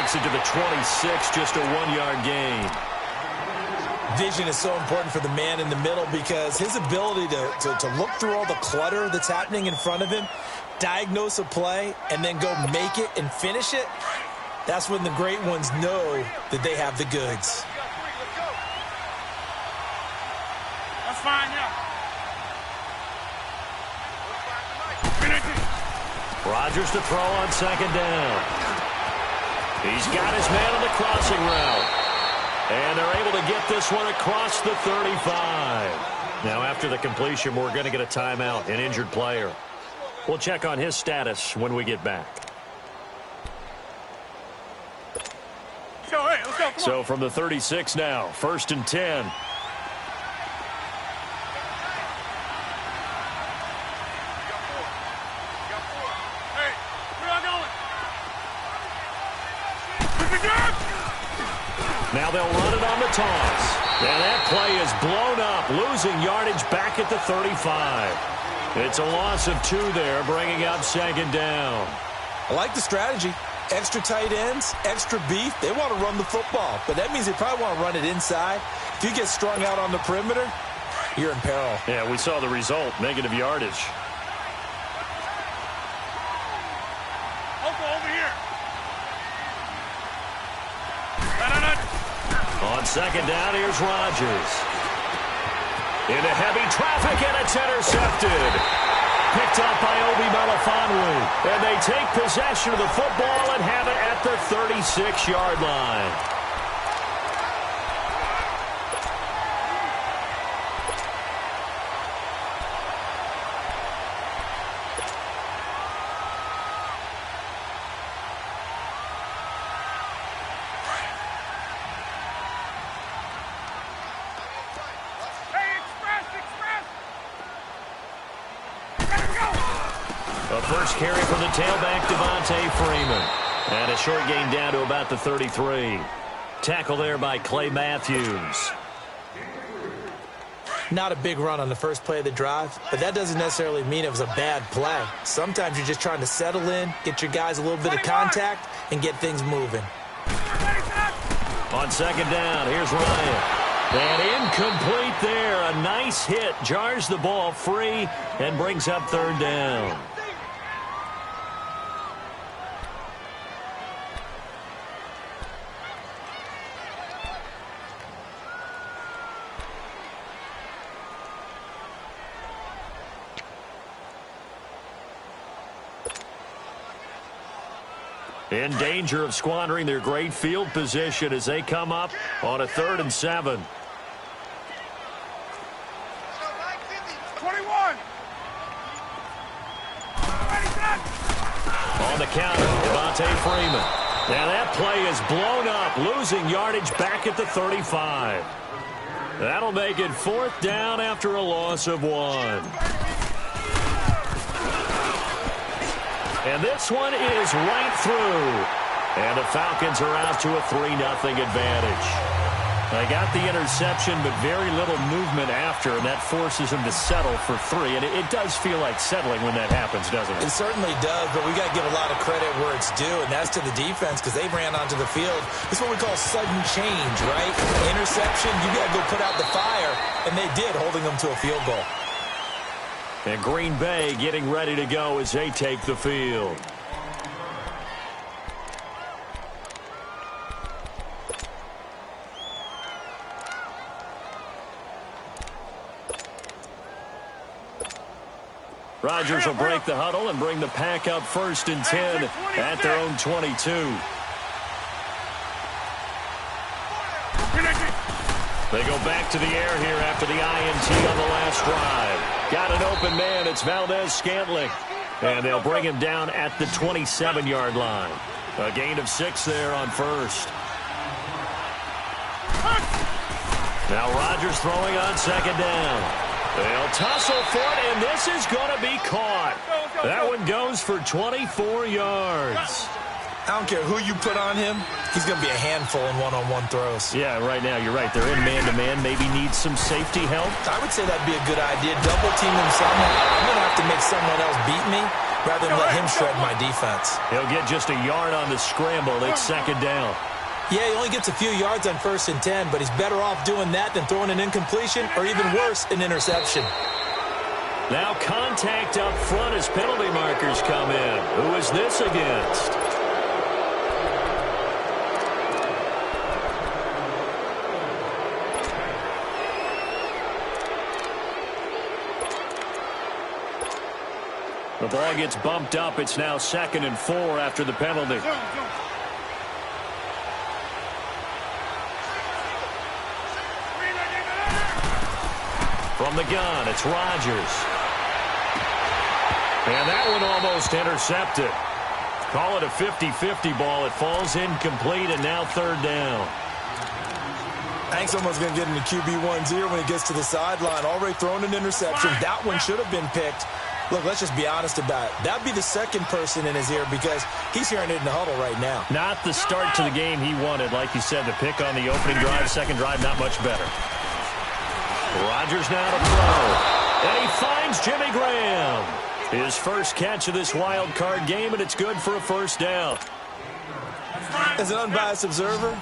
Takes it to the 26, just a 1-yard gain. Vision is so important for the man in the middle because his ability to look through all the clutter that's happening in front of him, diagnose a play, and then go make it and finish it, that's when the great ones know that they have the goods. That's fine, yeah. Rodgers to throw on second down. He's got his man on the crossing route. And they're able to get this one across the 35. Now, after the completion, we're going to get a timeout, an injured player. We'll check on his status when we get back. Let's go. So from the 36 now, 1st and 10. Now they'll run it on the toss. And that play is blown up, losing yardage back at the 35. It's a loss of 2 there, bringing up second down. I like the strategy. Extra tight ends, extra beef. They want to run the football, but that means they probably want to run it inside. If you get strung out on the perimeter, you're in peril. Yeah, we saw the result, negative yardage. Over here. On second down, here's Rodgers. Into heavy traffic, and it's intercepted. Picked up by Obi Melifonwu. And they take possession of the football and have it at the 36-yard line. First carry for the tailback, Devontae Freeman. And a short gain down to about the 33. Tackle there by Clay Matthews. Not a big run on the first play of the drive, but that doesn't necessarily mean it was a bad play. Sometimes you're just trying to settle in, get your guys a little bit of contact, and get things moving. On second down, here's Ryan. And incomplete there. A nice hit. Jars the ball free and brings up 3rd down. In danger of squandering their great field position as they come up on a 3rd and 7. 21. On the counter, Devontae Freeman. Now that play is blown up, losing yardage back at the 35. That'll make it 4th down after a loss of 1. And this one is right through. And the Falcons are out to a 3-0 advantage. They got the interception, but very little movement after, and that forces them to settle for 3. And it does feel like settling when that happens, doesn't it? It certainly does, but we got to give a lot of credit where it's due, and that's to the defense because they ran onto the field. This is what we call sudden change, right? Interception, you got to go put out the fire, and they did, holding them to a field goal. And Green Bay getting ready to go as they take the field. Rodgers will break the huddle and bring the pack up 1st and 10 at their own 22. They go back to the air here after the INT on the last drive. Got an open man. It's Valdez-Scantling. And they'll bring him down at the 27-yard line. A gain of 6 there on 1st. Now Rodgers throwing on 2nd down. They'll tussle for it, and this is going to be caught. That one goes for 24 yards. I don't care who you put on him. He's going to be a handful in one-on-one throws. Yeah, right now you're right. They're in man-to-man. Maybe needs some safety help. I would say that'd be a good idea. Double team him somehow. I'm going to have to make someone else beat me. rather than let him shred my defense. He'll get just a yard on the scramble. It's second down. Yeah, he only gets a few yards on 1st and 10, but he's better off doing that than throwing an incompletion or even worse, an interception. Now contact up front as penalty markers come in. Who is this against? The ball gets bumped up. It's now 2nd and 4 after the penalty. From the gun, it's Rodgers. And that one almost intercepted. Call it a 50-50 ball. It falls incomplete, and now 3rd down. I think someone's going to get into QB1's ear when he gets to the sideline. Already thrown an interception. That one should have been picked. Look, let's just be honest about it. That'd be the second person in his ear because he's hearing it in the huddle right now. Not the start to the game he wanted. Like you said, the pick on the opening drive, second drive, not much better. Rodgers now to throw. And he finds Jimmy Graham. His first catch of this wild card game, and it's good for a 1st down. As an unbiased observer,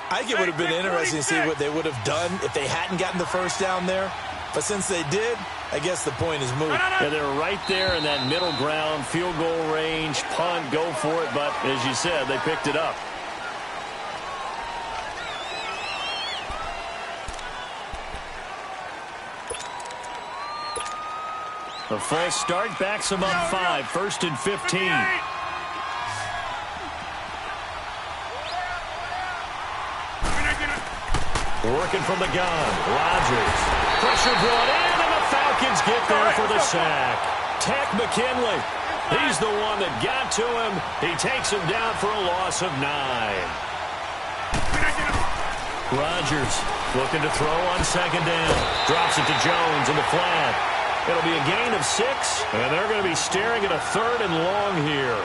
I think it would have been interesting to see what they would have done if they hadn't gotten the 1st down there. But since they did, I guess the point is moot. Yeah, they're right there in that middle ground, field goal range, punt, go for it. But as you said, they picked it up. A false start backs him up 5, 1st and 15. Working from the gun, Rodgers. Pressure brought in, and the Falcons get there for the sack. Tech McKinley. He's the one that got to him. He takes him down for a loss of 9. Rodgers looking to throw on 2nd down. Drops it to Jones in the flat. It'll be a gain of 6, and they're going to be staring at a 3rd and long here.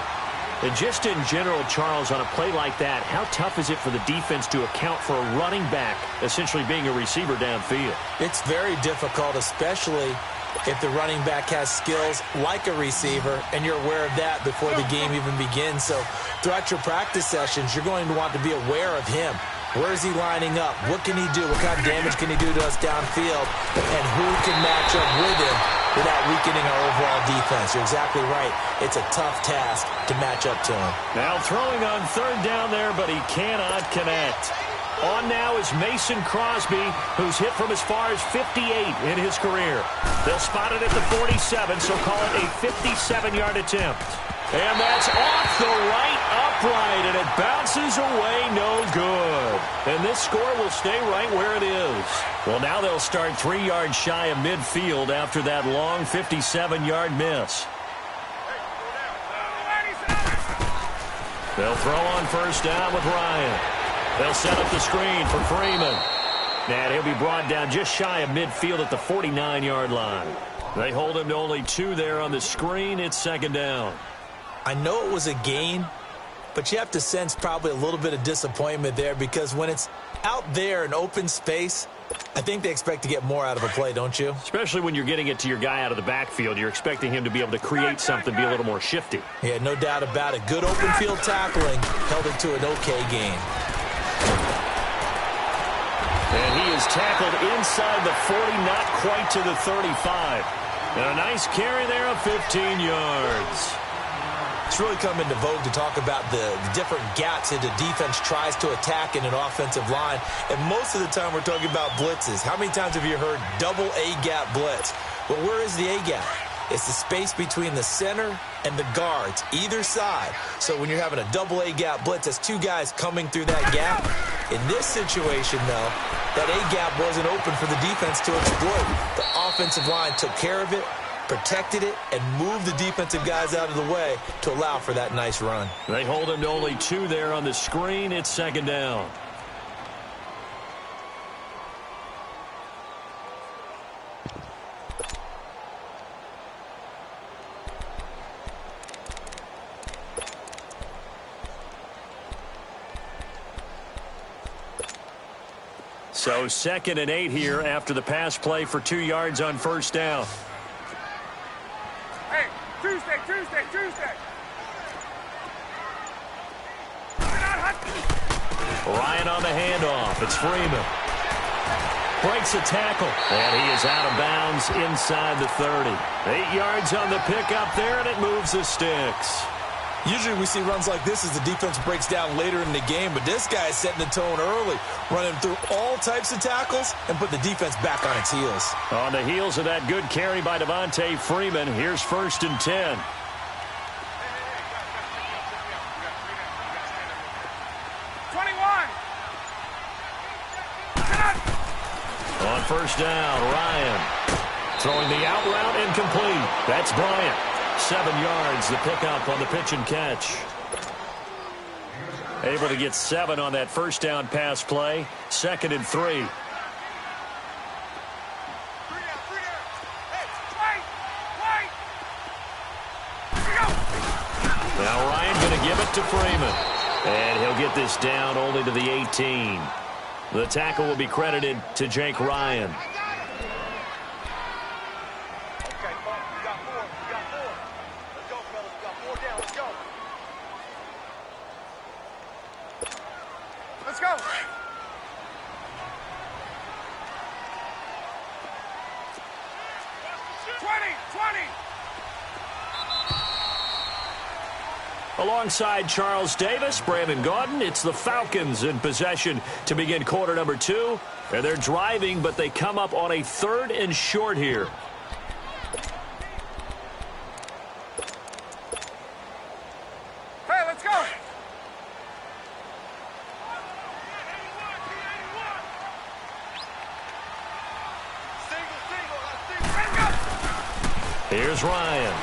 And just in general, Charles, on a play like that, how tough is it for the defense to account for a running back essentially being a receiver downfield? It's very difficult, especially if the running back has skills like a receiver, and you're aware of that before the game even begins. So throughout your practice sessions, you're going to want to be aware of him. Where is he lining up? What can he do? What kind of damage can he do to us downfield? And who can match up with him without weakening our overall defense? You're exactly right. It's a tough task to match up to him. Now throwing on 3rd down there, but he cannot connect. On now is Mason Crosby, who's hit from as far as 58 in his career. They'll spot it at the 47, so call it a 57-yard attempt. And that's off the right upright, and it bounces away no good. And this score will stay right where it is. Well, now they'll start 3 yards shy of midfield after that long 57-yard miss. They'll throw on 1st down with Ryan. They'll set up the screen for Freeman. And he'll be brought down just shy of midfield at the 49-yard line. They hold him to only 2 there on the screen. It's 2nd down. I know it was a gain, but you have to sense probably a little bit of disappointment there because when it's out there in open space, I think they expect to get more out of a play, don't you? Especially when you're getting it to your guy out of the backfield. You're expecting him to be able to create something, be a little more shifty. Yeah, no doubt about it. Good open field tackling held it to an okay gain. And he is tackled inside the 40, not quite to the 35. And a nice carry there of 15 yards. It's really come into vogue to talk about the different gaps that the defense tries to attack in an offensive line. And most of the time we're talking about blitzes. How many times have you heard double A-gap blitz? Well, where is the A-gap? It's the space between the center and the guards, either side. So when you're having a double A-gap blitz, that's 2 guys coming through that gap. In this situation, though, that A-gap wasn't open for the defense to exploit. The offensive line took care of it, protected it, and moved the defensive guys out of the way to allow for that nice run. They hold him to only 2 there on the screen. It's 2nd down. So 2nd and 8 here after the pass play for 2 yards on 1st down. Hey, Tuesday, Tuesday. Ryan on the handoff. It's Freeman. Breaks a tackle. And he is out of bounds inside the 30. 8 yards on the pickup there, and it moves the sticks. Usually we see runs like this as the defense breaks down later in the game, but this guy is setting the tone early, running through all types of tackles and put the defense back on its heels. On the heels of that good carry by Devontae Freeman, here's 1st and 10. 21. On 1st down, Ryan throwing the out route incomplete. That's Bryant. 7 yards, the pickup on the pitch and catch. Able to get 7 on that 1st down pass play. 2nd and 3. Now Ryan going to give it to Freeman. And he'll get this down only to the 18. The tackle will be credited to Jake Ryan. Let's go. 20. Alongside Charles Davis, Brandon Gaudin, it's the Falcons in possession to begin quarter number 2. And they're driving, but they come up on a 3rd and short here. Hey, let's go. Here's Ryan.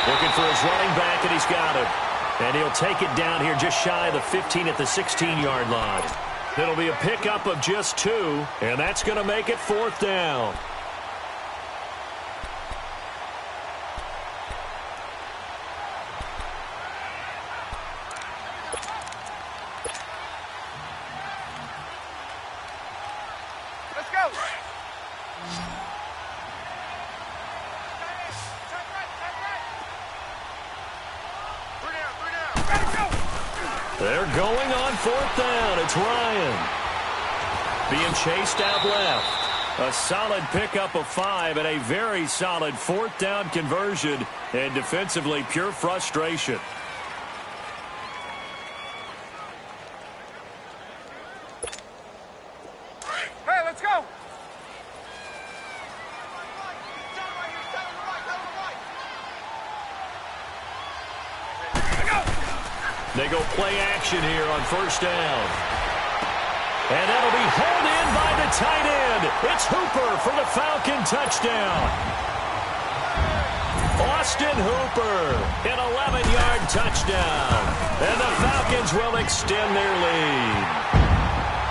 Looking for his running back, and he's got him. And he'll take it down here just shy of the 15 at the 16-yard line. It'll be a pickup of just 2, and that's going to make it 4th down. Let's go. They're going on 4th down. It's Ryan. Being chased out left. A solid pickup of 5 and a very solid 4th down conversion. And defensively, pure frustration. Hey, let's go. They go play action here on 1st down. And that'll be hauled in by the tight end. It's Hooper for the Falcon touchdown. Austin Hooper, an 11-yard touchdown. And the Falcons will extend their lead.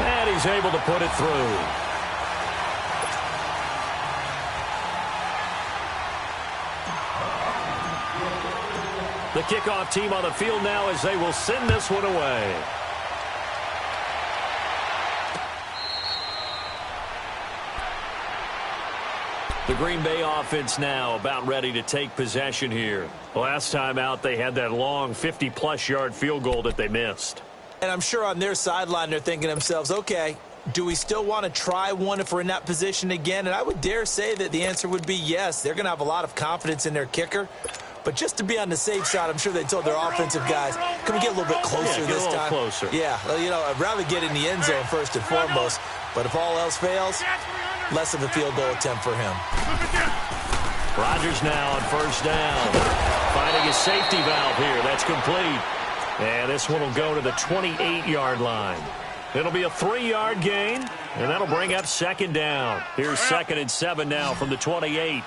And he's able to put it through. The kickoff team on the field now as they will send this one away. The Green Bay offense now about ready to take possession here. Last time out, they had that long 50-plus yard field goal that they missed. And I'm sure on their sideline they're thinking to themselves, okay, do we still want to try one if we're in that position again? And I would dare say that the answer would be yes. They're going to have a lot of confidence in their kicker. But just to be on the safe side, I'm sure they told their offensive guys, can we get a little bit closer this time? Closer. Yeah, well, you know, I'd rather get in the end zone first and foremost. But if all else fails, less of a field goal attempt for him. Rodgers now on 1st down. Finding a safety valve here. That's complete. And this one will go to the 28-yard line. It'll be a 3-yard gain, and that'll bring up 2nd down. Here's 2nd and 7 now from the 28.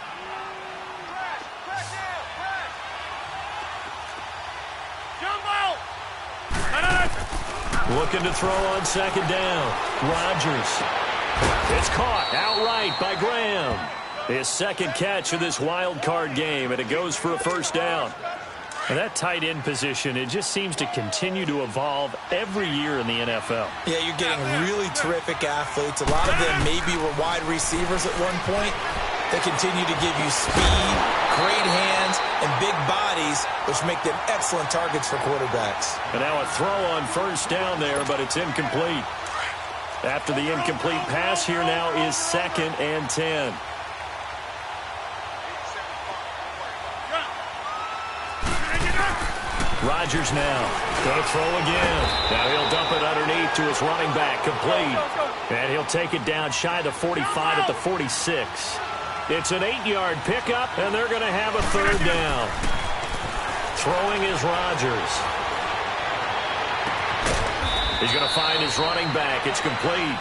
Looking to throw on 2nd down. Rodgers. It's caught outright by Graham. His 2nd catch of this wild card game, and it goes for a 1st down. And that tight end position, it just seems to continue to evolve every year in the NFL. Yeah, you're getting really terrific athletes. A lot of them maybe were wide receivers at one point. They continue to give you speed, great hands, and big bodies, which make them excellent targets for quarterbacks. And now a throw on first down there, but it's incomplete. After the incomplete pass, here now is 2nd and 10. Rodgers now going to throw again. Now he'll dump it underneath to his running back, complete. And he'll take it down shy of the 45 at the 46. It's an 8-yard pickup, and they're going to have a 3rd down. Throwing is Rodgers. He's going to find his running back. It's complete.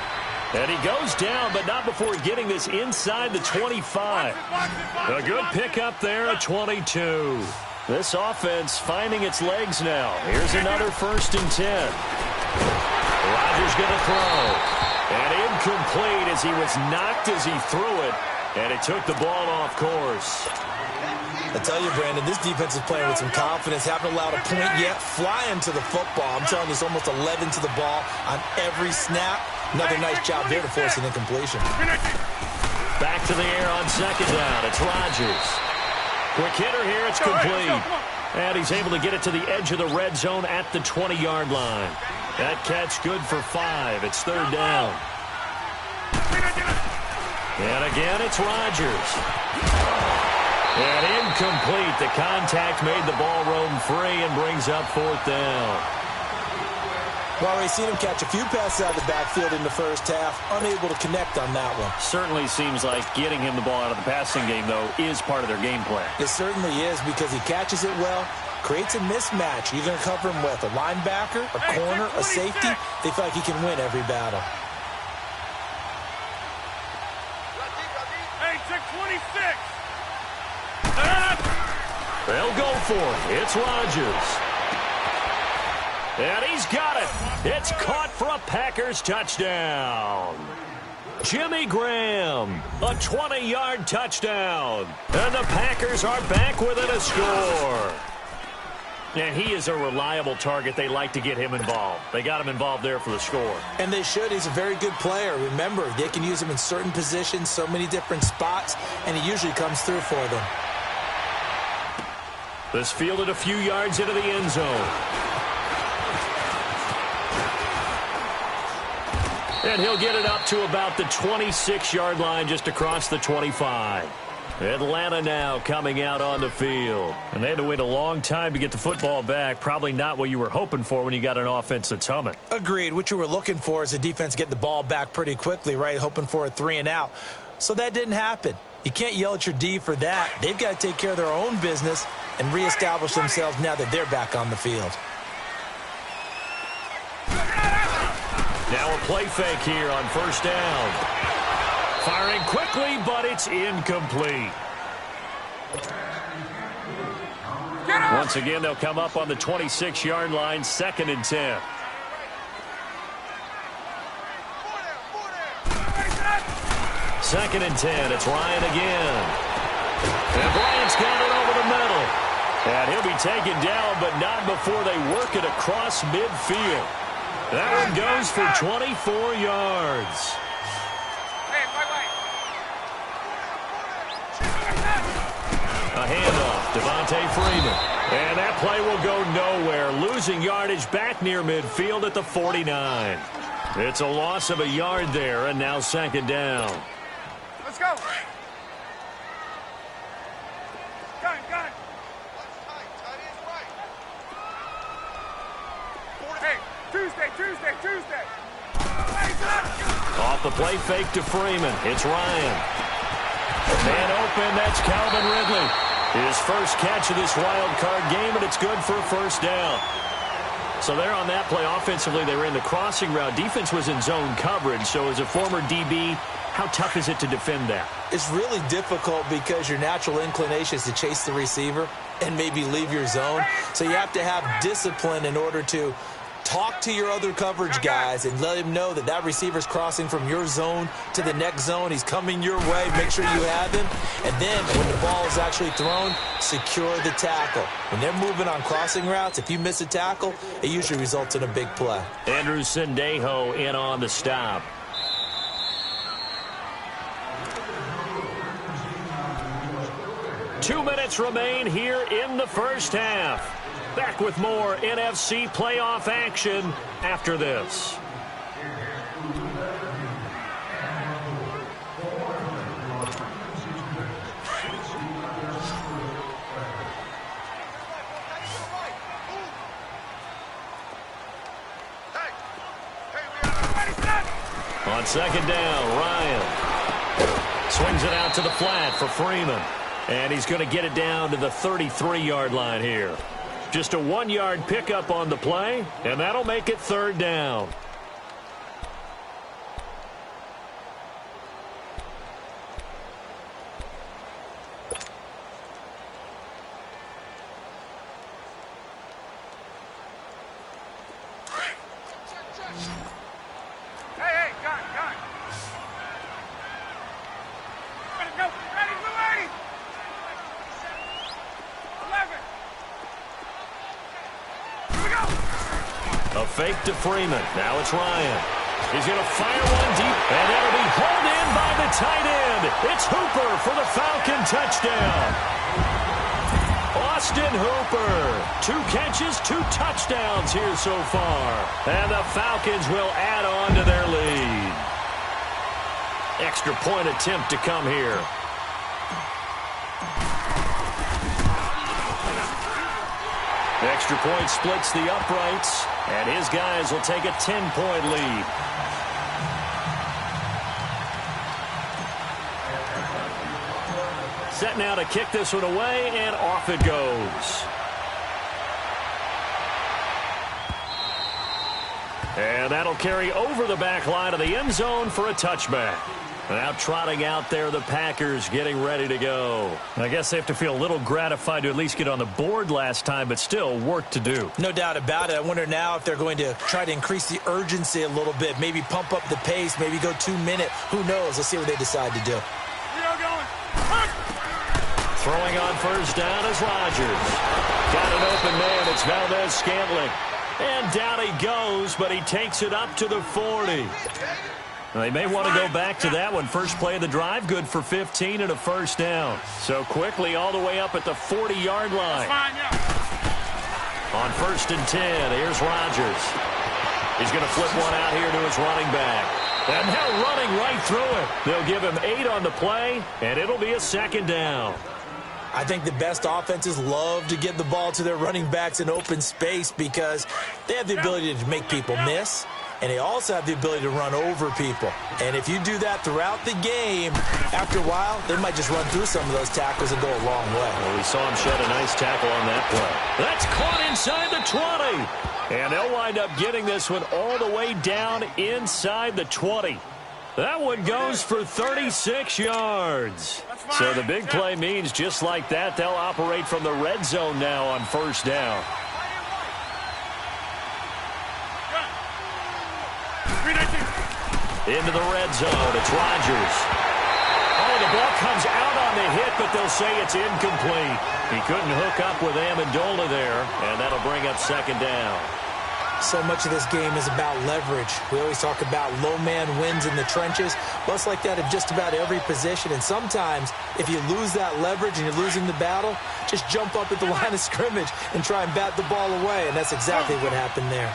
And he goes down, but not before getting this inside the 25. A good pickup there at 22. This offense finding its legs now. Here's another 1st and 10. Rodgers going to throw. And incomplete as he was knocked as he threw it. And it took the ball off course. I tell you, Brandon, this defense is playing with some confidence. Haven't allowed a point yet. Flying to the football. I'm telling you, it's almost 11 to the ball on every snap. Another nice job there to force an incompletion. Back to the air on 2nd down. It's Rodgers. Quick hitter here. It's complete. And he's able to get it to the edge of the red zone at the 20-yard line. That catch good for 5. It's 3rd down. And again, it's Rodgers. And incomplete. The contact made the ball roam free and brings up 4th down. Well, we've seen him catch a few passes out of the backfield in the first half. Unable to connect on that one. Certainly seems like getting him the ball out of the passing game, though, is part of their game plan. It certainly is because he catches it well, creates a mismatch. You're going to cover him with a linebacker, a corner, a safety. They feel like he can win every battle. Hey, check 26. They'll go for it. It's Rodgers. And he's got it. It's caught for a Packers touchdown. Jimmy Graham, a 20-yard touchdown. And the Packers are back within a score. And he is a reliable target. They like to get him involved. They got him involved there for the score. And they should. He's a very good player. Remember, they can use him in certain positions, so many different spots, and he usually comes through for them. This fielded a few yards into the end zone. And he'll get it up to about the 26-yard line just across the 25. Atlanta now coming out on the field. And they had to wait a long time to get the football back. Probably not what you were hoping for when you got an offense that's humming. Agreed. What you were looking for is the defense get the ball back pretty quickly, right? Hoping for a 3 and out. So that didn't happen. You can't yell at your D for that. They've got to take care of their own business and reestablish themselves now that they're back on the field. Now a play fake here on first down. Firing quickly, but it's incomplete. Once again, they'll come up on the 26-yard line, 2nd and 10. Second and 10. It's Ryan again. And Bryant's got it over the middle. And he'll be taken down, but not before they work it across midfield. That one goes for 24 yards. A handoff, Devontae Freeman. And that play will go nowhere. Losing yardage back near midfield at the 49. It's a loss of a yard there, and now 2nd down. Let's go. Gun. Hey, Tuesday. Off the play fake to Freeman. It's Ryan. Man open, that's Calvin Ridley. His first catch of this wild card game, and it's good for a first down. So there on that play, offensively, they ran the crossing route. Defense was in zone coverage, so as a former DB, how tough is it to defend that? It's really difficult because your natural inclination is to chase the receiver and maybe leave your zone. So you have to have discipline in order to talk to your other coverage guys and let him know that that receiver's crossing from your zone to the next zone. He's coming your way. Make sure you have him. And then when the ball is actually thrown, secure the tackle. When they're moving on crossing routes, if you miss a tackle, it usually results in a big play. Andrew Sendejo in on the stop. 2 minutes remain here in the first half. Back with more NFC playoff action after this. On second down, Ryan swings it out to the flat for Freeman. And he's going to get it down to the 33-yard line here. Just a 1-yard pickup on the play, and that'll make it third down. A fake to Freeman. Now it's Ryan. He's going to fire one deep, and that'll be hauled in by the tight end. It's Hooper for the Falcon touchdown. Austin Hooper. 2 catches, 2 touchdowns here so far. And the Falcons will add on to their lead. Extra point attempt to come here. Extra point splits the uprights, and his guys will take a 10-point lead. Set now to kick this one away, and off it goes. And that'll carry over the back line of the end zone for a touchback. Now trotting out there, the Packers getting ready to go. I guess they have to feel a little gratified to at least get on the board last time, but still work to do. No doubt about it. I wonder now if they're going to try to increase the urgency a little bit, maybe pump up the pace, maybe go 2-minute. Who knows? Let's see what they decide to do. Throwing on first down is Rodgers. Got an open man. It's Valdez-Scantling. And down he goes, but he takes it up to the 40. They may want to go back to that one. First play of the drive, good for 15 and a first down. So quickly all the way up at the 40-yard line. On first and 10, here's Rodgers. He's going to flip one out here to his running back. And now running right through it. They'll give him 8 on the play, and it'll be a second down. I think the best offenses love to get the ball to their running backs in open space because they have the ability to make people miss, and they also have the ability to run over people. And if you do that throughout the game, after a while, they might just run through some of those tackles and go a long way. Well, we saw him shed a nice tackle on that play. That's caught inside the 20. And they'll wind up getting this one all the way down inside the 20. That one goes for 36 yards. So the big play means just like that, they'll operate from the red zone now on first down. Into the red zone, it's Rodgers. Oh, the ball comes out on the hit, but they'll say it's incomplete. He couldn't hook up with Amendola there, and that'll bring up second down. So much of this game is about leverage. We always talk about low man wins in the trenches. Well, it's like that in just about every position. And sometimes, if you lose that leverage and you're losing the battle, just jump up at the line of scrimmage and try and bat the ball away. And that's exactly what happened there.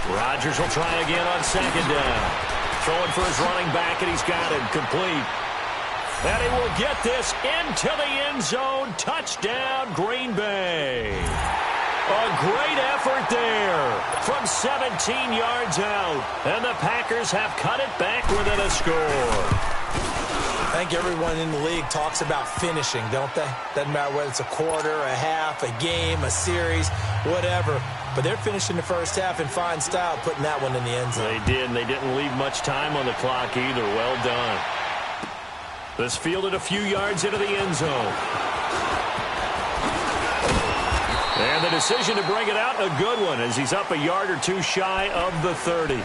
Rodgers will try again on second down. Throwing for his running back, and he's got it complete. And he will get this into the end zone. Touchdown, Green Bay. A great effort there from 17 yards out. And the Packers have cut it back within a score. I think everyone in the league talks about finishing, don't they? Doesn't matter whether it's a quarter, a half, a game, a series, whatever. But they're finishing the first half in fine style, putting that one in the end zone. They did, and they didn't leave much time on the clock either. Well done. This fielded a few yards into the end zone. And the decision to bring it out, a good one, as he's up a yard or two shy of the 30.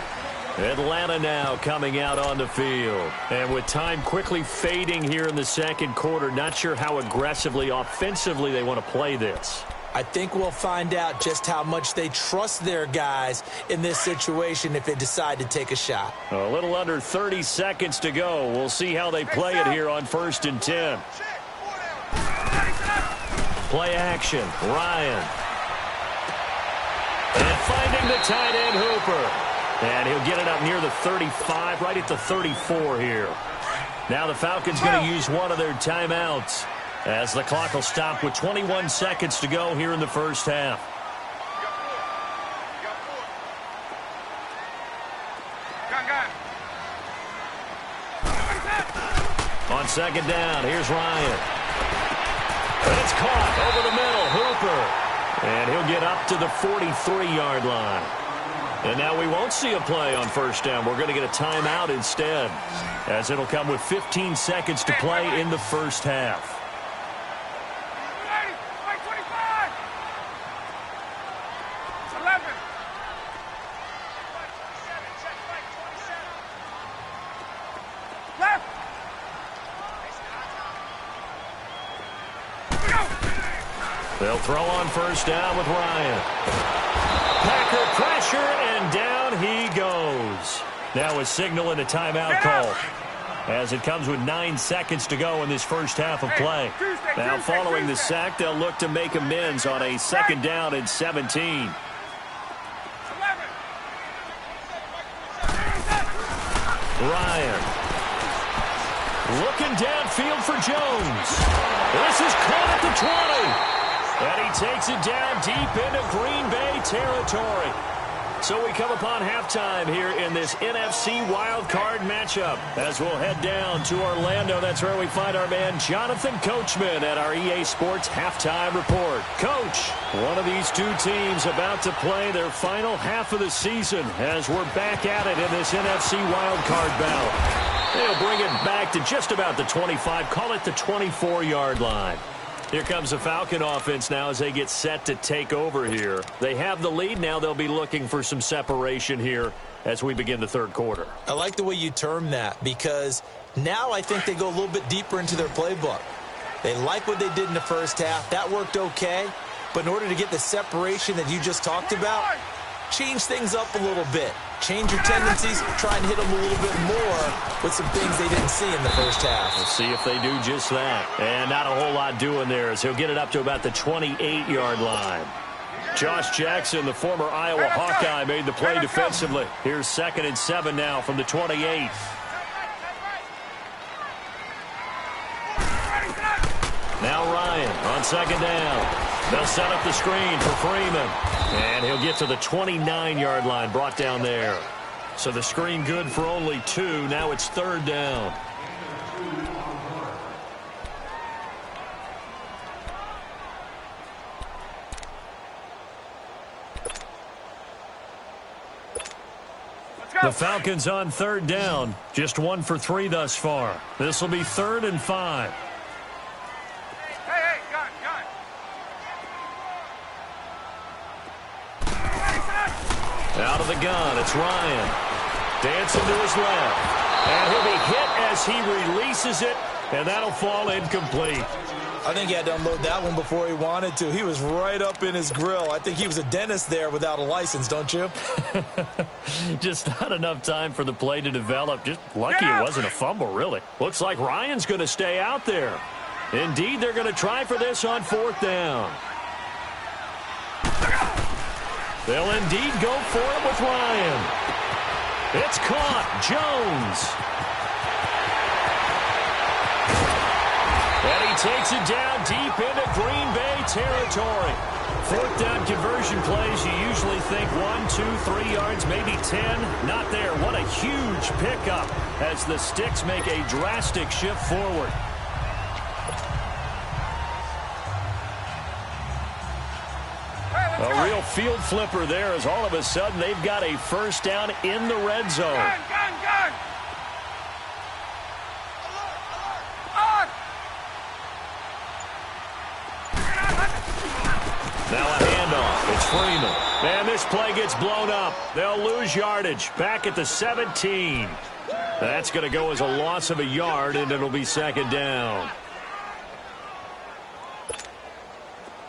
Atlanta now coming out on the field. And with time quickly fading here in the second quarter, not sure how aggressively, offensively they want to play this. I think we'll find out just how much they trust their guys in this situation if they decide to take a shot. A little under 30 seconds to go. We'll see how they play it here on 1st and 10. Play action. Ryan. And finding the tight end Hooper. And he'll get it up near the 35, right at the 34 here. Now the Falcons going to use one of their timeouts as the clock will stop with 21 seconds to go here in the first half. On 2nd down, here's Ryan. And it's caught over the middle, Hooper. And he'll get up to the 43-yard line. And now we won't see a play on 1st down. We're going to get a timeout instead, as it'll come with 15 seconds to play in the first half. They'll throw on 1st down with Ryan. Packer pressure, and down he goes. Now a signal and a timeout call, as it comes with 9 seconds to go in this first half of play. Now following the sack, they'll look to make amends on a 2nd down and 17. Ryan. Looking downfield for Jones. This is caught at the 20. And he takes it down deep into Green Bay territory. So we come upon halftime here in this NFC wildcard matchup as we'll head down to Orlando. That's where we find our man Jonathan Coachman at our EA Sports Halftime Report. Coach, one of these two teams about to play their final half of the season as we're back at it in this NFC wildcard bout. They'll bring it back to just about the 25, call it the 24-yard line. Here comes the Falcon offense now as they get set to take over here. They have the lead. Now they'll be looking for some separation here as we begin the 3rd quarter. I like the way you term that, because now I think they go a little bit deeper into their playbook. They like what they did in the first half. That worked okay. But in order to get the separation that you just talked about, change things up a little bit. Change your tendencies, try and hit them a little bit more with some things they didn't see in the first half. We'll see if they do just that. And not a whole lot doing there as he'll get it up to about the 28-yard line. Josh Jackson, the former Iowa Hawkeye, made the play defensively. Here's 2nd and 7 now from the 28. Now Ryan on 2nd down. They'll set up the screen for Freeman. And he'll get to the 29-yard line, brought down there. So the screen good for only 2. Now it's 3rd down. The Falcons on 3rd down. Just 1 for 3 thus far. This will be 3rd and 5. Out of the gun, it's Ryan. Dancing to his left. And he'll be hit as he releases it, and that'll fall incomplete. I think he had to unload that one before he wanted to. He was right up in his grill. I think he was a dentist there without a license, don't you? Just not enough time for the play to develop. Just lucky it wasn't a fumble, really. Looks like Ryan's going to stay out there. Indeed, they're going to try for this on 4th down. They'll indeed go for it with Ryan. It's caught. Jones. And he takes it down deep into Green Bay territory. 4th down conversion plays, you usually think 1, 2, 3 yards, maybe 10. Not there. What a huge pickup as the Sticks make a drastic shift forward. A real field flipper there as all of a sudden they've got a 1st down in the red zone. Gun. Now a handoff. It's Freeman. And this play gets blown up. They'll lose yardage. Back at the 17. That's going to go as a loss of a yard, and it'll be 2nd down.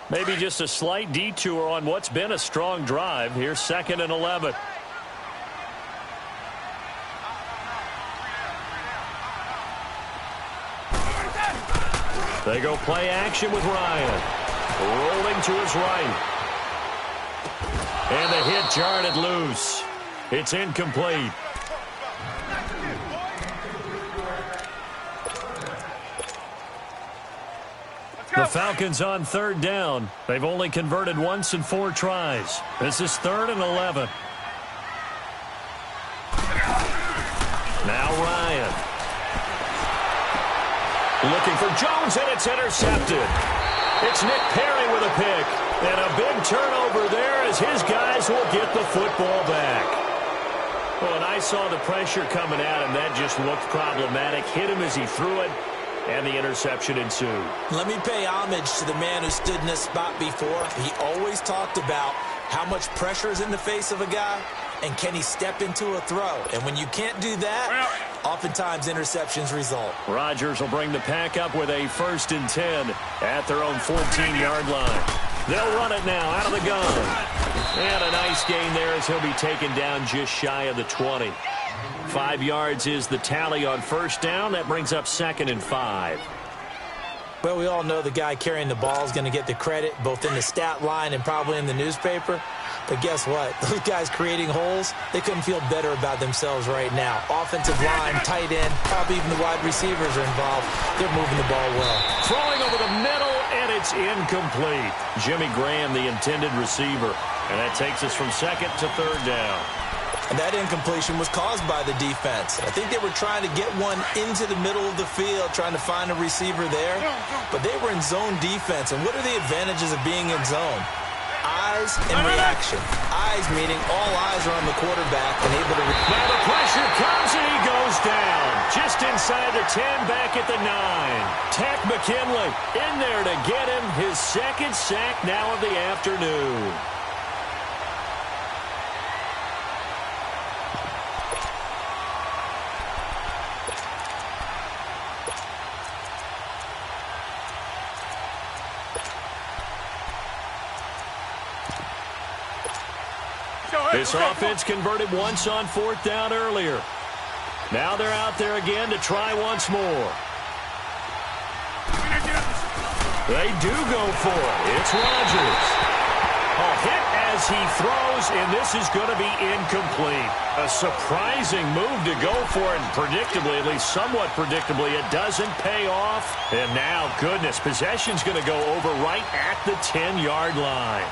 Maybe just a slight detour on what's been a strong drive. Here's 2nd and 11. They go play action with Ryan. Rolling to his right. And the hit jarred it loose. It's incomplete. The Falcons on 3rd down. They've only converted once in 4 tries. This is 3rd and 11. Now Ryan. Looking for Jones, and it's intercepted. It's Nick Perry with a pick. And a big turnover there as his guys will get the football back. Well, and I saw the pressure coming at him. That just looked problematic. Hit him as he threw it, and the interception ensued. Let me pay homage to the man who stood in this spot before. He always talked about how much pressure is in the face of a guy, and can he step into a throw. And when you can't do that, oftentimes interceptions result. Rodgers will bring the pack up with a 1st and 10 at their own 14-yard line. They'll run it now out of the gun. And a nice gain there as he'll be taken down just shy of the 20. 5 yards is the tally on 1st down. That brings up 2nd and 5. Well, we all know the guy carrying the ball is going to get the credit, both in the stat line and probably in the newspaper. But guess what? Those guys creating holes, they couldn't feel better about themselves right now. Offensive line, tight end, probably even the wide receivers are involved. They're moving the ball well. Throwing over the middle, and it's incomplete. Jimmy Graham, the intended receiver. And that takes us from 2nd to 3rd down. And that incompletion was caused by the defense. I think they were trying to get one into the middle of the field, trying to find a receiver there. But they were in zone defense. And what are the advantages of being in zone? Eyes and reaction. Eyes meaning all eyes are on the quarterback and able to... Now the pressure comes and he goes down. Just inside the 10, back at the 9. Takk McKinley in there to get him his 2nd sack now of the afternoon. This offense converted once on 4th down earlier. Now they're out there again to try once more. They do go for it. It's Rodgers. A hit as he throws, and this is going to be incomplete. A surprising move to go for it, and predictably, at least somewhat predictably, it doesn't pay off. And now, goodness, possession's going to go over right at the 10-yard line.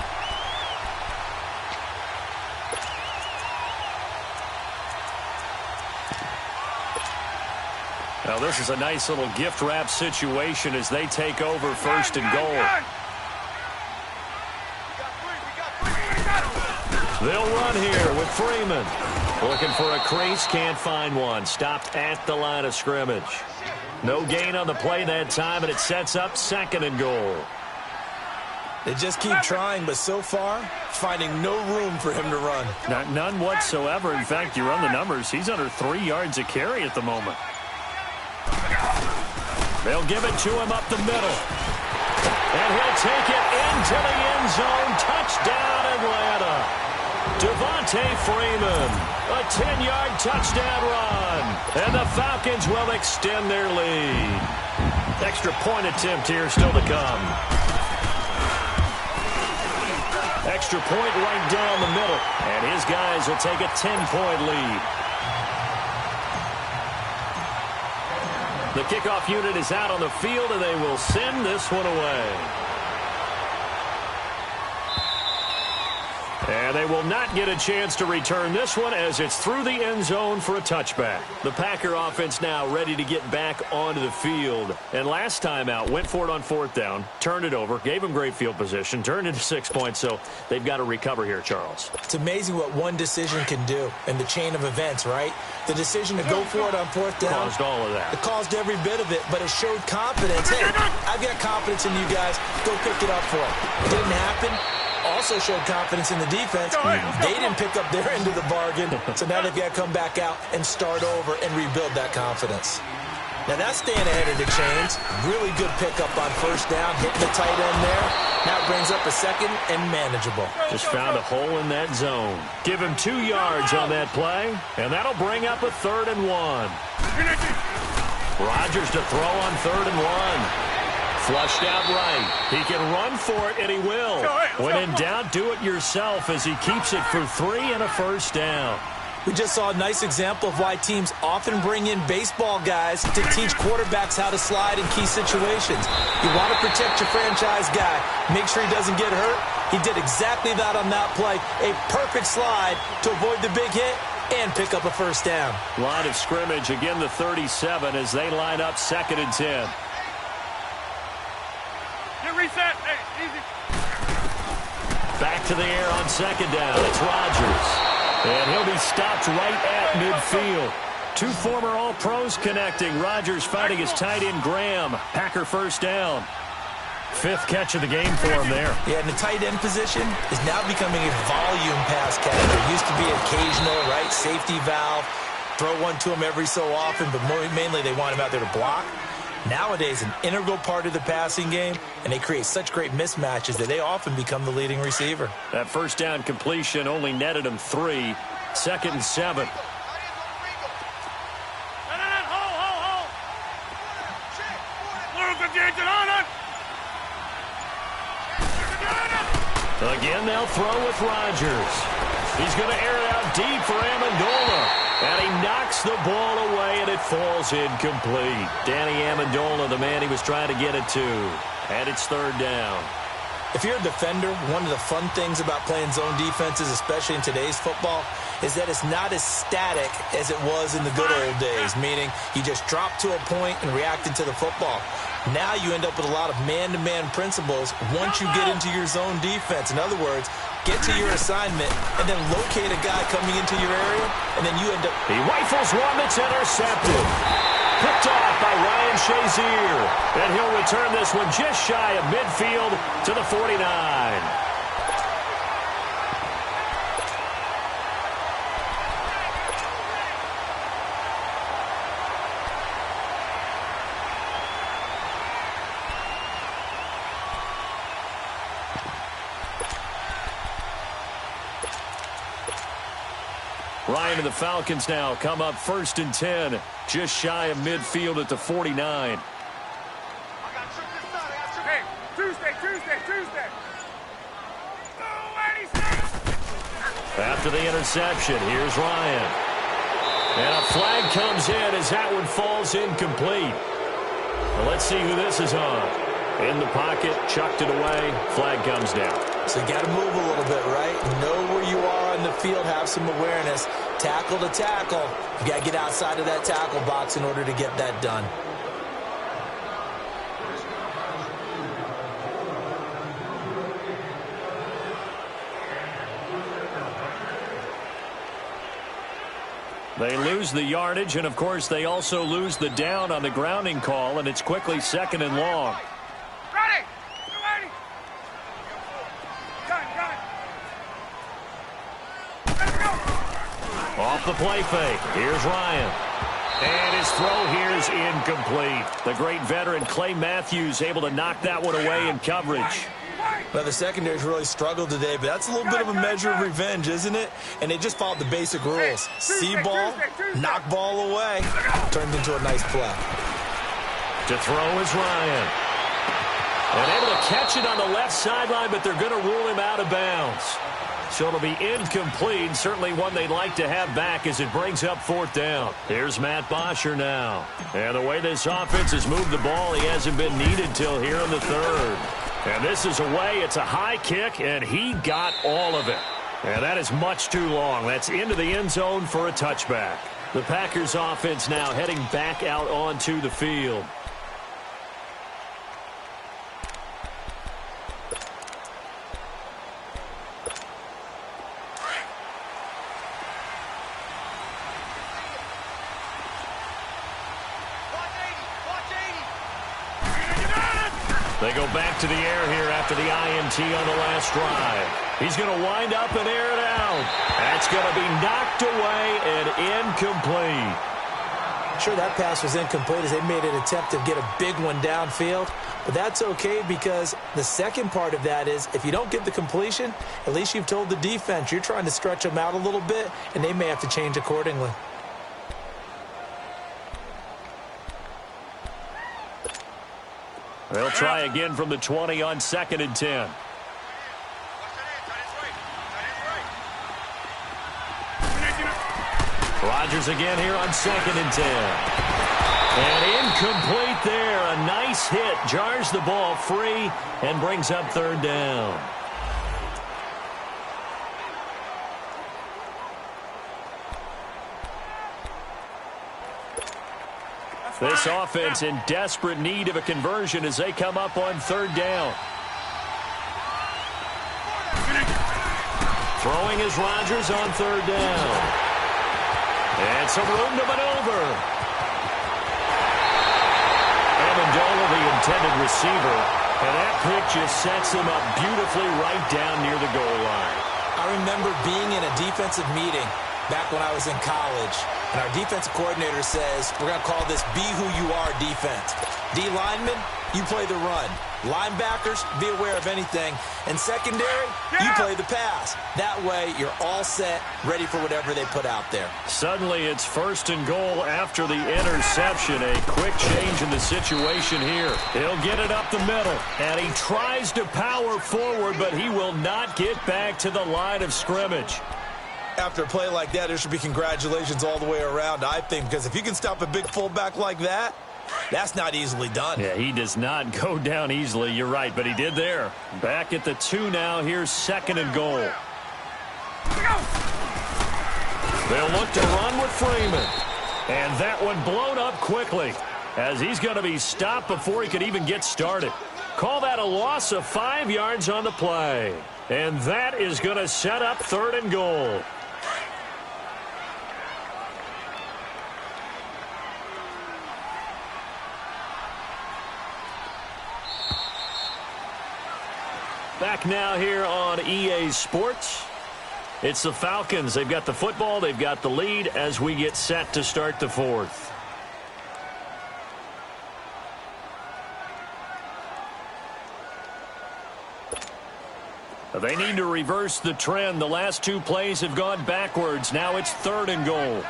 Now, this is a nice little gift wrap situation as they take over 1st and goal. They'll run here with Freeman. Looking for a crease, can't find one. Stopped at the line of scrimmage. No gain on the play that time, and it sets up 2nd and goal. They just keep trying, but so far, finding no room for him to run. None whatsoever. In fact, you run the numbers, he's under 3 yards a carry at the moment. They'll give it to him up the middle. And he'll take it into the end zone. Touchdown, Atlanta. Devontae Freeman. A 10-yard touchdown run. And the Falcons will extend their lead. Extra point attempt here still to come. Extra point right down the middle. And his guys will take a 10-point lead. The kickoff unit is out on the field, and they will send this one away. And they will not get a chance to return this one as it's through the end zone for a touchback. The Packer offense now ready to get back onto the field. And last time out, went for it on 4th down, turned it over, gave them great field position, turned it to 6 points, so they've got to recover here, Charles. It's amazing what one decision can do in the chain of events, right? The decision to go for it on 4th down. Caused all of that. It caused every bit of it, but it showed confidence. Hey, I've got confidence in you guys. Go pick it up for it. It didn't happen. Also showed confidence in the defense. They didn't pick up their end of the bargain, so now they've got to come back out and start over and rebuild that confidence. Now that's staying ahead of the chains. Really good pickup on first down, hitting the tight end there. Now brings up a second and manageable. Just found a hole in that zone. Give him 2 yards on that play, and that'll bring up a 3rd and 1. Rodgers to throw on 3rd and 1. Flushed out right. He can run for it, and he will. When in doubt, do it yourself as he keeps it for 3 and a first down. We just saw a nice example of why teams often bring in baseball guys to teach quarterbacks how to slide in key situations. You want to protect your franchise guy. Make sure he doesn't get hurt. He did exactly that on that play. A perfect slide to avoid the big hit and pick up a first down. Line of scrimmage, again the 37 as they line up 2nd and 10. Get reset. Hey, easy. Back to the air on 2nd down. It's Rodgers. And he'll be stopped right at midfield. 2 former All-Pros connecting. Rodgers fighting his tight end Graham. Packer first down. 5th catch of the game for him there. Yeah, and the tight end position is now becoming a volume pass catcher. Used to be occasional, right? Safety valve. Throw one to him every so often, but mainly they want him out there to block. Nowadays, an integral part of the passing game, and they create such great mismatches that they often become the leading receiver. That first down completion only netted him 3. 2nd and 7. Hold. Again, they'll throw with Rodgers. He's going to air it out deep for Amendola. And he knocks the ball away, and it falls incomplete. Danny Amendola, the man he was trying to get it to. And it's 3rd down. If you're a defender, one of the fun things about playing zone defenses, especially in today's football, is that it's not as static as it was in the good old days, meaning you just drop to a point and react into the football. Now you end up with a lot of man-to-man principles once you get into your zone defense. In other words, get to your assignment and then locate a guy coming into your area, and then you end up... He rifles one that's intercepted. Picked off by Ryan Shazier. And he'll return this one just shy of midfield to the 49. Ryan and the Falcons now come up 1st and 10, just shy of midfield at the 49. Hey, Tuesday. After the interception, here's Ryan. And a flag comes in as that one falls incomplete. Well, let's see who this is on. In the pocket, chucked it away, flag comes down. So you got to move a little bit, right? Know where you are in the field, have some awareness. Tackle to tackle. You got to get outside of that tackle box in order to get that done. They lose the yardage, and of course they also lose the down on the grounding call, and it's quickly 2nd and long. Ready. Let's go. Off the play fake. Here's Ryan. And his throw here is incomplete. The great veteran Clay Matthews able to knock that one away in coverage. Well, the secondary's really struggled today, but that's a little bit of a measure of revenge, isn't it? And they just followed the basic rules. See ball, knock ball away. Turned into a nice play. To throw is Ryan. And able to catch it on the left sideline, but they're going to rule him out of bounds. So it'll be incomplete, certainly one they'd like to have back as it brings up 4th down. Here's Matt Bosher now. And the way this offense has moved the ball, he hasn't been needed till here in the 3rd. And this is away. It's a high kick, and he got all of it. And that is much too long. That's into the end zone for a touchback. The Packers offense now heading back out onto the field. They go back to the air here after the INT on the last drive. He's going to wind up and air it out. That's going to be knocked away and incomplete. Sure, that pass was incomplete as they made an attempt to get a big one downfield, but that's okay because the second part of that is if you don't get the completion, at least you've told the defense you're trying to stretch them out a little bit, and they may have to change accordingly. They'll try again from the 20 on 2nd and 10. Rodgers again here on 2nd and 10. And incomplete there. A nice hit. Jars the ball free and brings up 3rd down. This offense in desperate need of a conversion as they come up on 3rd down. Throwing is Rodgers on 3rd down. And some room to maneuver. Amendola, the intended receiver. And that pick just sets him up beautifully right down near the goal line. I remember being in a defensive meeting back when I was in college. And our defensive coordinator says, we're going to call this be who you are defense. D linemen, you play the run. Linebackers, be aware of anything. And secondary, you play the pass. That way, you're all set, ready for whatever they put out there. Suddenly, it's 1st and goal after the interception. A quick change in the situation here. He'll get it up the middle. And he tries to power forward, but he will not get back to the line of scrimmage. After a play like that, there should be congratulations all the way around, I think, because if you can stop a big fullback like that, that's not easily done. Yeah, he does not go down easily. You're right, but he did there. Back at the 2 now. Here's 2nd and goal. They'll look to run with Freeman. And that one blown up quickly as he's going to be stopped before he could even get started. Call that a loss of 5 yards on the play. And that is going to set up 3rd and goal. Back now here on EA Sports. It's the Falcons. They've got the football. They've got the lead as we get set to start the 4th. They need to reverse the trend. The last 2 plays have gone backwards. Now it's 3rd and goal.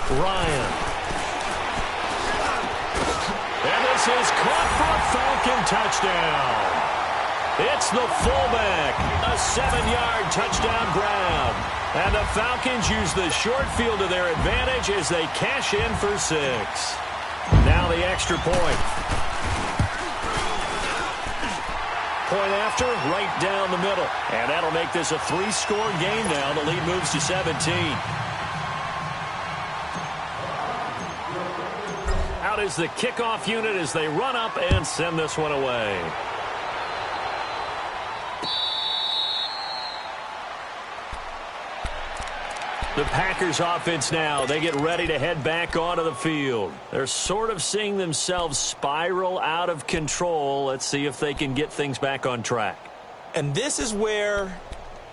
Ryan. And this is caught for a Falcon touchdown. It's the fullback. A 7-yard touchdown grab. And the Falcons use the short field to their advantage as they cash in for 6. Now the extra point. Point after, right down the middle. And that'll make this a 3-score game now. The lead moves to 17. Out is the kickoff unit as they run up and send this one away. The Packers offense now, they get ready to head back onto the field. They're sort of seeing themselves spiral out of control. Let's see if they can get things back on track. And this is where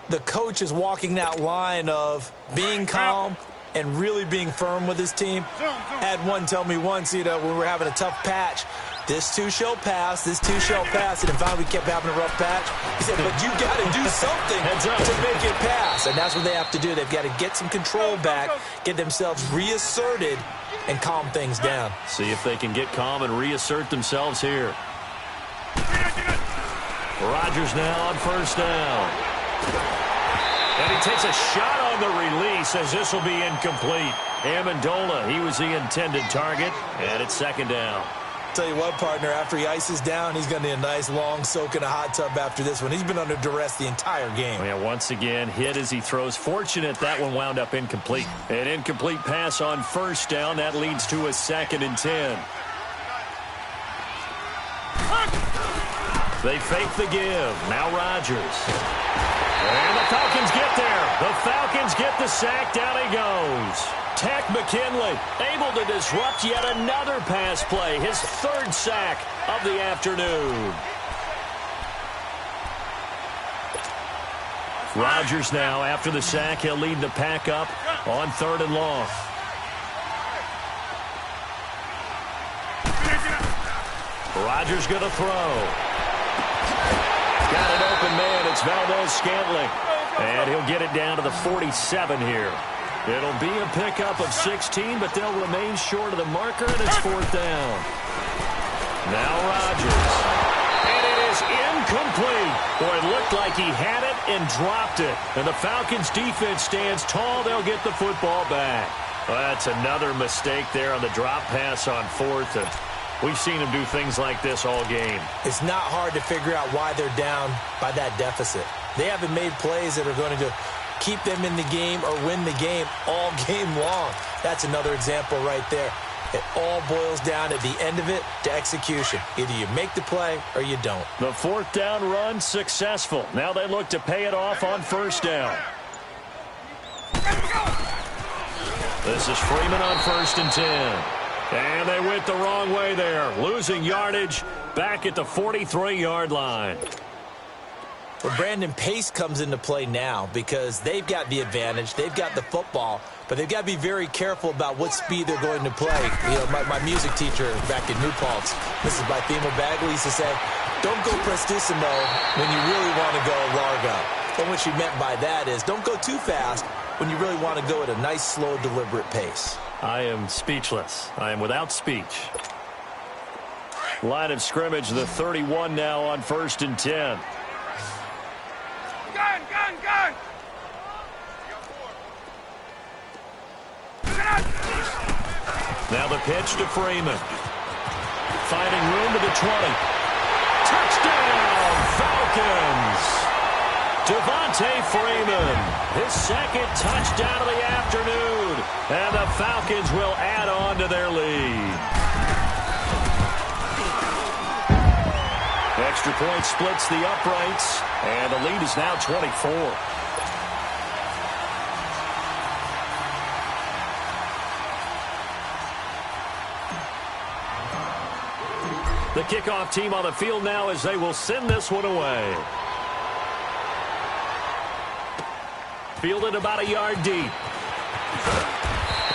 the coach is walking that line of being calm and really being firm with his team. Had one tell me once, when we were having a tough patch, this too shall pass, this too shall pass, and finally we kept having a rough patch. He said, but you got to do something to make it pass, and that's what they have to do. They've got to get some control back, get themselves reasserted, and calm things down. See if they can get calm and reassert themselves here. Rodgers now on 1st down. And he takes a shot on the release as this will be incomplete. Amendola, he was the intended target, and it's 2nd down. Tell you what, partner, after he ices down, he's going to need a nice long soak in a hot tub after this one. He's been under duress the entire game. Yeah, once again, hit as he throws. Fortunate that one wound up incomplete. An incomplete pass on 1st down. That leads to a 2nd and 10. They fake the give. Now Rodgers. And the Falcons get there. The Falcons get the sack. Down he goes. Tech McKinley able to disrupt yet another pass play. His 3rd sack of the afternoon. Rodgers now, after the sack, he'll lead the pack up on 3rd and long. Rodgers going to throw. Got an open man. It's Valdez-Scantling. And he'll get it down to the 47 here. It'll be a pickup of 16, but they'll remain short of the marker, and it's 4th down. Now Rodgers. And it is incomplete. Boy, it looked like he had it and dropped it. And the Falcons' defense stands tall. They'll get the football back. Well, that's another mistake there on the drop pass on 4th. And we've seen him do things like this all game. It's not hard to figure out why they're down by that deficit. They haven't made plays that are going to keep them in the game or win the game all game long. That's another example right there. It all boils down at the end of it to execution. Either you make the play or you don't. The 4th down run successful. Now they look to pay it off on 1st down. This is Freeman on 1st and 10. And they went the wrong way there. Losing yardage back at the 43-yard line. Well, Brandon, pace comes into play now because they've got the advantage. They've got the football, but they've got to be very careful about what speed they're going to play. You know, my music teacher back in New Paltz, Mrs. Bythema Bagley, used to say, don't go prestissimo when you really want to go largo. And what she meant by that is don't go too fast when you really want to go at a nice, slow, deliberate pace. I am speechless. I am without speech. Line of scrimmage, the 31 now on 1st and 10. Gun! Now the pitch to Freeman. Finding room to the 20. Touchdown, Falcons! Devontae Freeman, his 2nd touchdown of the afternoon. And the Falcons will add on to their lead. Extra point splits the uprights, and the lead is now 24. The kickoff team on the field now as they will send this one away. Fielded about a yard deep.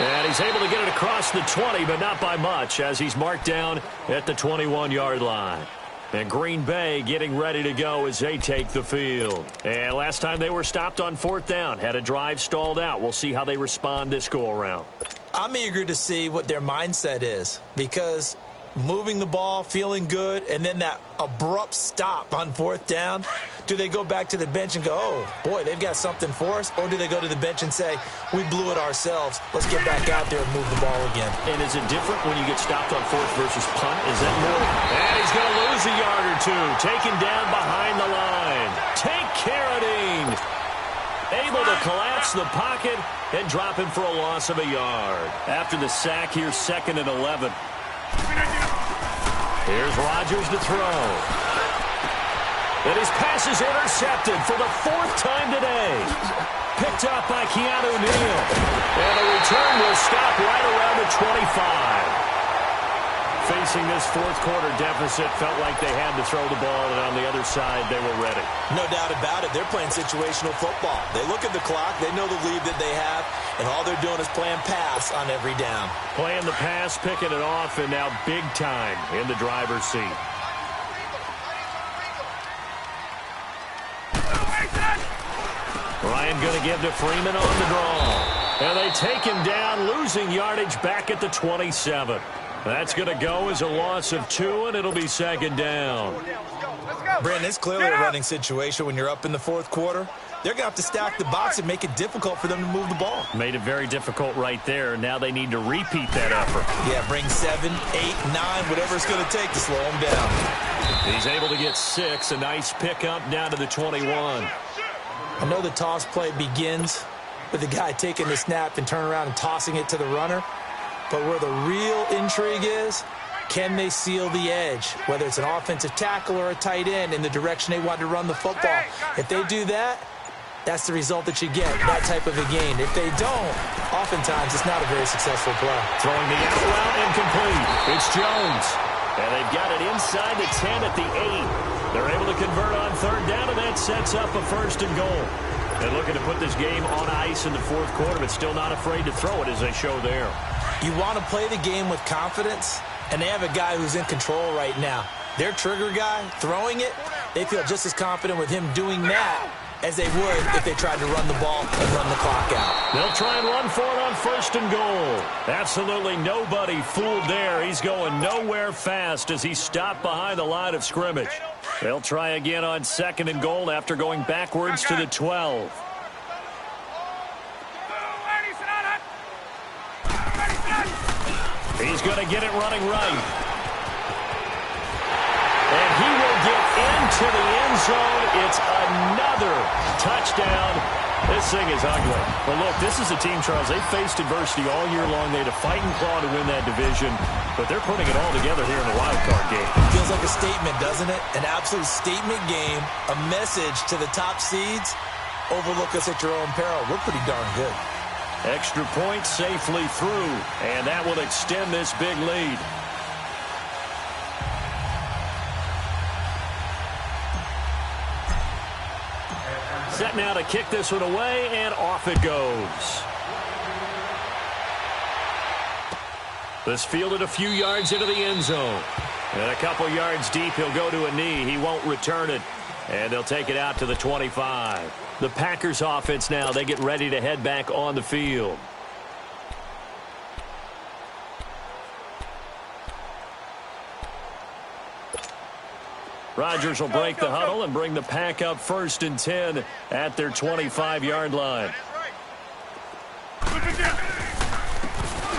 And he's able to get it across the 20, but not by much, as he's marked down at the 21-yard line. And Green Bay getting ready to go as they take the field. And last time they were stopped on 4th down, had a drive stalled out. We'll see how they respond this go-around. I'm eager to see what their mindset is, because moving the ball, feeling good, and then that abrupt stop on 4th down, do they go back to the bench and go, oh, boy, they've got something for us? Or do they go to the bench and say, we blew it ourselves, let's get back out there and move the ball again? And is it different when you get stopped on 4th versus punt? Is that more? And he's going to lose a yard or two, taken down behind the line. Take Carradine, able to collapse the pocket and drop him for a loss of a yard. After the sack, here's 2nd and 11. Here's Rodgers to throw. And his pass is intercepted for the 4th time today. Picked up by Keanu Neal. And the return will stop right around the 25. Facing this 4th quarter deficit, felt like they had to throw the ball, and on the other side, they were ready. No doubt about it. They're playing situational football. They look at the clock. They know the lead that they have, and all they're doing is playing pass on every down. Playing the pass, picking it off, and now big time in the driver's seat. Ryan going to give to Freeman on the draw. And they take him down, losing yardage back at the 27. That's going to go as a loss of 2, and it'll be 2nd down. Brandon, it's clearly a running situation when you're up in the 4th quarter. They're going to have to stack the box and make it difficult for them to move the ball. Made it very difficult right there. Now they need to repeat that effort. Yeah, bring 7, 8, 9, whatever it's going to take to slow them down. He's able to get 6. A nice pickup down to the 21. I know the toss play begins with the guy taking the snap and turning around and tossing it to the runner. But where the real intrigue is, can they seal the edge, whether it's an offensive tackle or a tight end, in the direction they want to run the football? If they do that, that's the result that you get, that type of a gain. If they don't, oftentimes it's not a very successful play. Throwing the out route incomplete. It's Jones. And they've got it inside the 10 at the 8. They're able to convert on 3rd down, and that sets up a 1st and goal. And looking to put this game on ice in the fourth quarter, but still not afraid to throw it as they show there. You want to play the game with confidence, and they have a guy who's in control right now. Their trigger guy, throwing it, they feel just as confident with him doing that as they would if they tried to run the ball and run the clock out. They'll try and run for it on first and goal. Absolutely nobody fooled there. He's going nowhere fast as he stopped behind the line of scrimmage. They'll try again on second and goal after going backwards to the 12. He's going to get it running right. And he will get into the end zone. It's another touchdown. This thing is ugly. But look, this is a team, Charles, they faced adversity all year long. They had to fight and claw to win that division, but they're putting it all together here in the wild card game. Feels like a statement, doesn't it? An absolute statement game, a message to the top seeds. Overlook us at your own peril. We're pretty darn good. Extra point safely through, and that will extend this big lead. Set now to kick this one away, and off it goes. This fielded a few yards into the end zone. And a couple yards deep, he'll go to a knee. He won't return it. And they'll take it out to the 25. The Packers offense now, they get ready to head back on the field. Rodgers will break the huddle and bring the pack up first and 10 at their 25-yard line.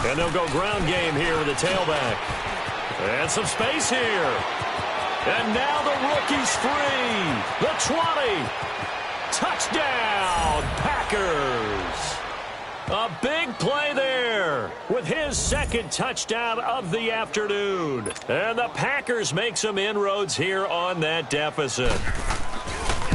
And they'll go ground game here with a tailback. And some space here. And now the rookie's free. The 20. Touchdown, Packers. A big play there with his second touchdown of the afternoon. And the Packers make some inroads here on that deficit.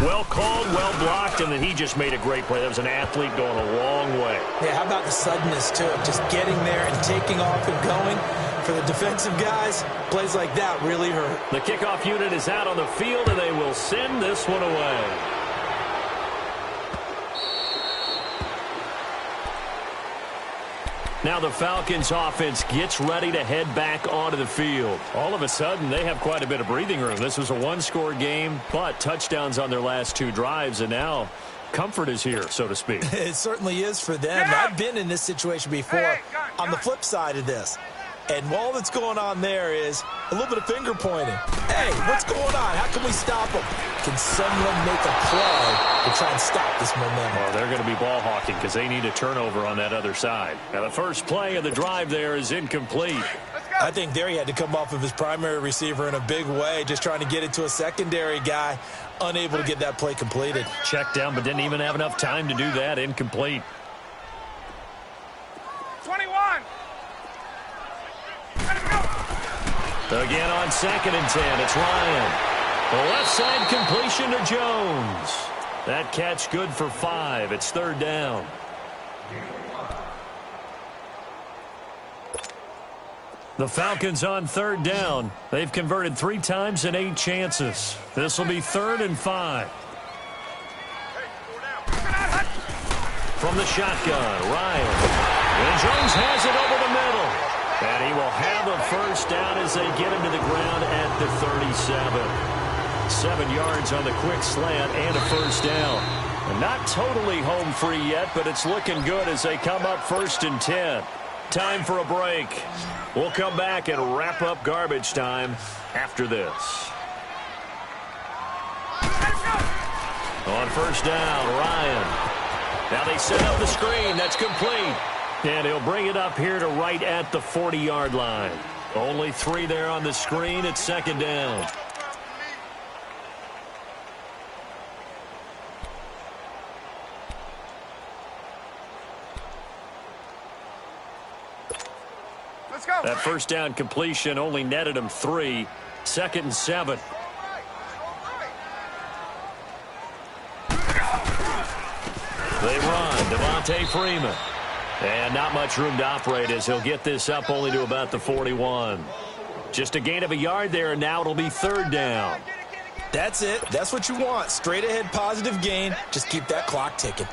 Well called, well blocked, and then he just made a great play. That was an athlete going a long way. Yeah, how about the suddenness to it? Just getting there and taking off and going. For the defensive guys, plays like that really hurt. The kickoff unit is out on the field, and they will send this one away. Now the Falcons offense gets ready to head back onto the field. All of a sudden, they have quite a bit of breathing room. This was a one-score game, but touchdowns on their last two drives, and now comfort is here, so to speak. It certainly is for them. I've been in this situation before on the flip side of this. And all that's going on there is a little bit of finger pointing. Hey, what's going on? How can we stop them? Can someone make a play to try and stop this momentum? Well, they're going to be ball hawking because they need a turnover on that other side. Now, the first play of the drive there is incomplete. I think there he had to come off of his primary receiver in a big way, just trying to get it to a secondary guy, unable to get that play completed. Checked down, but didn't even have enough time to do that. Incomplete. 21. Again on second and 10, it's Ryan. The left side completion to Jones. That catch good for 5. It's third down. The Falcons on third down. They've converted 3 times in 8 chances. This will be 3rd and 5. From the shotgun, Ryan. And Jones has it over the middle. And he will have a first down as they get him to the ground at the 37. 7 yards on the quick slant and a first down. And not totally home free yet, but it's looking good as they come up 1st and 10. Time for a break. We'll come back and wrap up garbage time after this. On first down, Ryan. Now they set up the screen. That's complete. And he'll bring it up here to right at the 40-yard line. Only 3 there on the screen at second down. Let's go. That first down completion only netted him 3. 2nd and 7. They run. Devontae Freeman. And not much room to operate as he'll get this up only to about the 41. Just a gain of a yard there, and now it'll be 3rd down. That's it. That's what you want. Straight ahead positive gain. Just keep that clock ticking.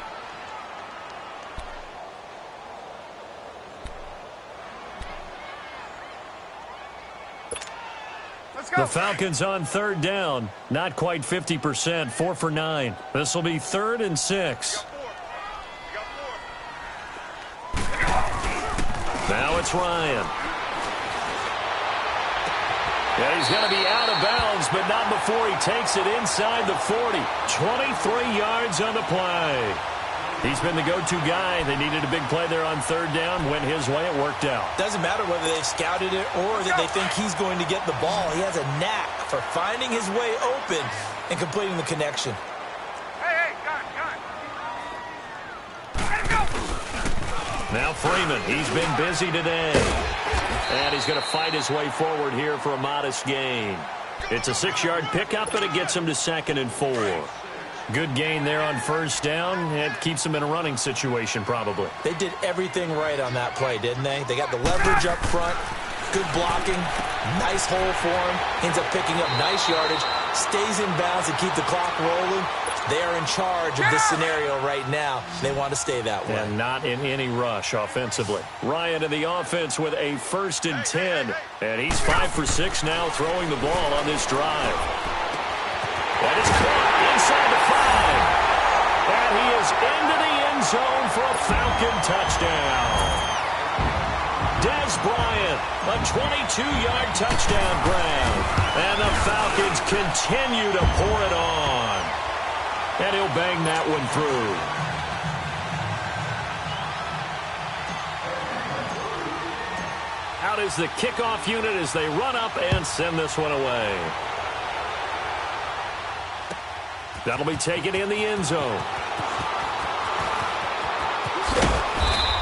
The Falcons on third down. Not quite 50%. 4 for 9. This will be 3rd and 6. Now it's Ryan. Yeah, he's going to be out of bounds, but not before he takes it inside the 40. 23 yards on the play. He's been the go-to guy. They needed a big play there on third down. Went his way. It worked out. Doesn't matter whether they've scouted it or that they think he's going to get the ball. He has a knack for finding his way open and completing the connection. Hey, gun. Let him go. Now Freeman. He's been busy today. And he's going to fight his way forward here for a modest gain. It's a 6-yard pickup, and it gets him to 2nd and 4. Good gain there on first down. It keeps them in a running situation, probably. They did everything right on that play, didn't they? They got the leverage up front, good blocking, nice hole for him, ends up picking up nice yardage, stays in bounds to keep the clock rolling. They are in charge of this scenario right now. They want to stay that way. And not in any rush offensively. Ryan in the offense with a 1st and 10. And he's 5 for 6 now throwing the ball on this drive. That is caught inside the 5. And he is into the end zone for a Falcon touchdown. Dez Bryant, a 22-yard touchdown grab. And the Falcons continue to pour it on. And he'll bang that one through. Out is the kickoff unit as they run up and send this one away. That'll be taken in the end zone.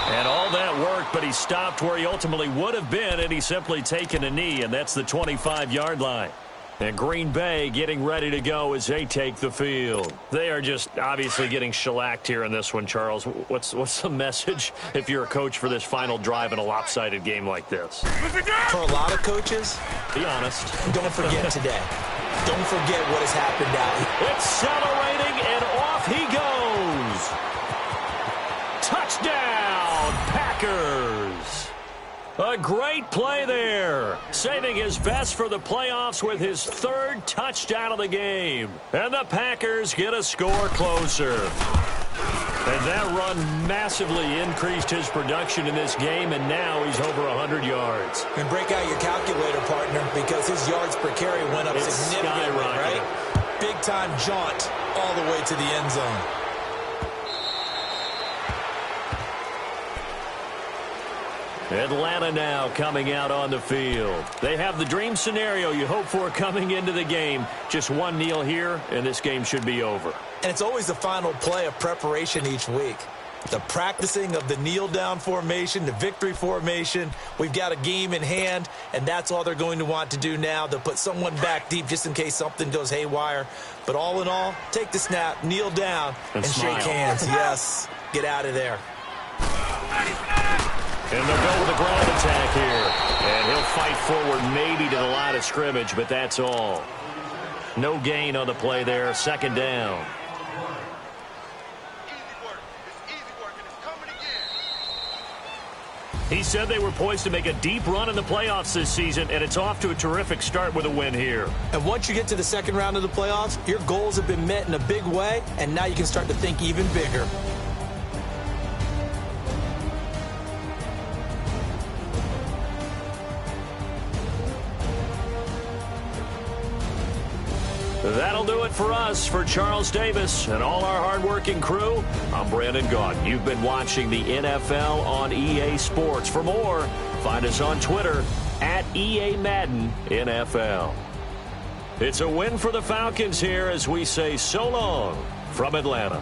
And all that worked, but he stopped where he ultimately would have been, and he's simply taken a knee, and that's the 25-yard line. And Green Bay getting ready to go as they take the field. They are just obviously getting shellacked here in this one, Charles. What's the message if you're a coach for this final drive in a lopsided game like this? For a lot of coaches, be honest. Don't forget today. Don't forget what has happened out here. Accelerating, and off he goes. Touchdown, Packers. A great play there. Saving his best for the playoffs with his 3rd touchdown of the game. And the Packers get a score closer. And that run massively increased his production in this game, and now he's over 100 yards. And break out your calculator, partner, because his yards per carry went up significantly, right? Big-time jaunt all the way to the end zone. Atlanta now coming out on the field. They have the dream scenario you hope for coming into the game. Just one kneel here, and this game should be over. And it's always the final play of preparation each week. The practicing of the kneel-down formation, the victory formation. We've got a game in hand, and that's all they're going to want to do now. They'll put someone back deep just in case something goes haywire. But all in all, take the snap, kneel down, and shake hands. Yes, get out of there. And they'll go with a ground attack here. And he'll fight forward maybe to the line of scrimmage, but that's all. No gain on the play there. 2nd down. He said they were poised to make a deep run in the playoffs this season, and it's off to a terrific start with a win here. And once you get to the 2nd round of the playoffs, your goals have been met in a big way, and now you can start to think even bigger. That'll do it for us. For Charles Davis and all our hardworking crew, I'm Brandon Gaudin. You've been watching the NFL on EA Sports. For more, find us on Twitter at EA Madden NFL. It's a win for the Falcons here as we say so long from Atlanta.